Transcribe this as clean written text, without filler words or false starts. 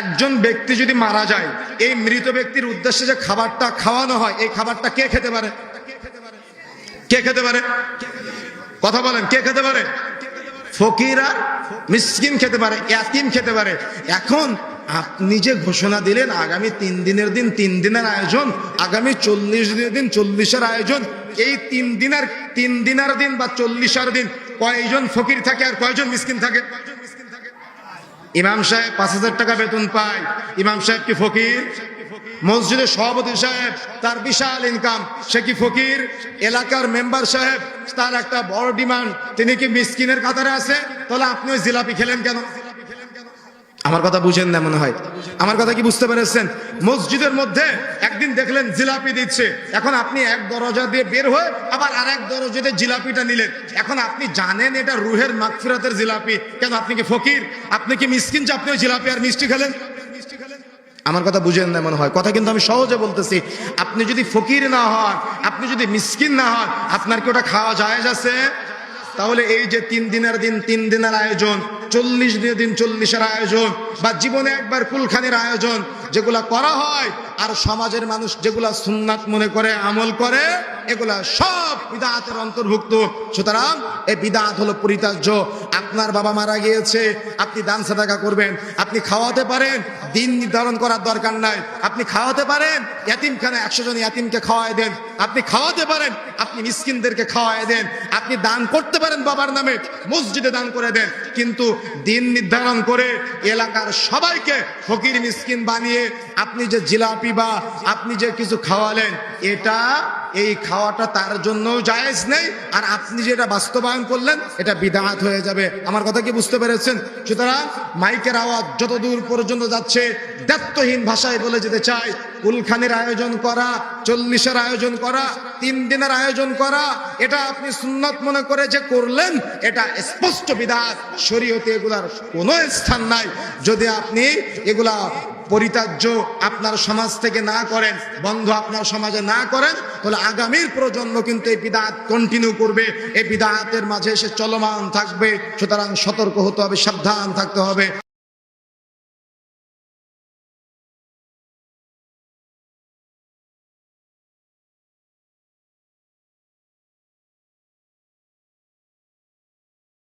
একজন ব্যক্তি যদি মারা যায়, এই মৃত ব্যক্তির উদ্দেশ্যে যে খাবারটা খাওয়ানো হয়, এই খাবারটা কে খেতে পারে? কে খেতে পারে? কথা বলেন, কে খেতে পারে? ফকির আর মিসকিন খেতে পারে, ইয়াতিম খেতে পারে। এখন আপনি যে ঘোষণা দিলেন আগামী 3 দিনের দিন 3 দিনের আয়োজন, আগামী 40 দিনের দিন 40-এর আয়োজন, এই 3 দিনের দিন বা 40-এর দিন কয়জন ফকির থাকে আর কয়জন মিসকিন থাকে? ইমাম সাহেব 5000 টাকা বেতন পায়, ইমাম সাহেব কি ফকির? মসজিদের সভাপতি সাহেব তার বিশাল ইনকাম, সে কি ফকির? এলাকার মেম্বার সাহেব তার একটা বড় ডিমান্ড, তিনি কি মিসকিনের কাতারে আছে? তাহলে আপনি ওই জিলাপি খেলেন কেন? আমার কথা বুঝেন না মনে হয়। আমার কথা কি বুঝতে পেরেছেন? মসজিদের মধ্যে একদিন দেখলেন জিলাপি দিচ্ছে, এখন আপনি এক দরজা দিয়ে বের হয়ে আবার আরেক দরজা দিয়ে জিলাপিটা নিলেন। এখন আপনি জানেন এটা রুহের মাগফিরাতের জিলাপি, কেন আপনি কি ফকির? আপনি কি মিসকিন যে আপনি ওই জিলাপি আর মিষ্টি খেলেন? আমার কথা বুঝেন না মনে হয়। কথা কিন্তু আমি সহজে বলতেছি। আপনি যদি ফকির না হন, আপনি যদি মিসকিন না হন, আপনার কি ওটা খাওয়া জায়েজ আছে? তাহলে এই যে 3 দিনের দিন 3 দিনের আয়োজন, 40 দিনের দিন 40-এর আয়োজন, বা জীবনে একবার কুলখানির আয়োজন যেগুলা করা হয়, আর সমাজের মানুষ যেগুলা সুন্নাত মনে করে আমল করে, এগুলা সব বিদআতের অন্তর্ভুক্ত। সুতরাং এই বিদআত হলো পরিত্যাজ্য। আপনার বাবা মারা গিয়েছে, আপনি দান সাদাকা করবেন, আপনি খাওয়াতে পারেন, দিন নির্ধারণ করার দরকার নাই। আপনি খাওয়াতে পারেন, ইয়াতিমখানায় 100 জন ইয়াতিমকে খাওয়ায় দেন, আপনি খাওয়াতে পারেন, আপনি মিসকিনদেরকে খাওয়ায় দেন, আপনি দান করতে পারেন, বাবার নামে মসজিদে দান করে দেন। কিন্তু দিন নির্ধারণ করে এলাকার সবাইকে ফকির মিসকিন বানিয়ে আপনি যে জিলাপি বা আপনি যে কিছু খাওয়ালেন, এটা এই খাওয়াটা তার জন্য জায়েজ নেই, আর আপনি যেটা বাস্তবায়ন করলেন এটা বিদআত হয়ে যাবে। আমার কথা কি বুঝতে পেরেছেন? সুতরাং মাইকের আওয়াজ যতদূর পর্যন্ত যাচ্ছে, দায়িত্বহীন ভাষায় বলে যেতে চাই, কুলখানির আয়োজন করা, 40-এর আয়োজন করা, 3 দিনের আয়োজন করা, এটা আপনি সুন্নাত মনে করে যে করলেন, এটা স্পষ্ট বিদআত। শরীয়তে এগুলার কোনো স্থান নাই। যদি আপনি এগুলা পরিত্যাজ্য আপনার সমাজ থেকে না করেন, বন্ধ আপনার সমাজে না করেন, তাহলে আগামীর প্রজন্ম কিন্তু এই বিদআত কন্টিনিউ করবে, এই বিদআতের মাঝে এসে চলমান থাকবে। সুতরাং সতর্ক হতে হবে, সাবধান থাকতে হবে।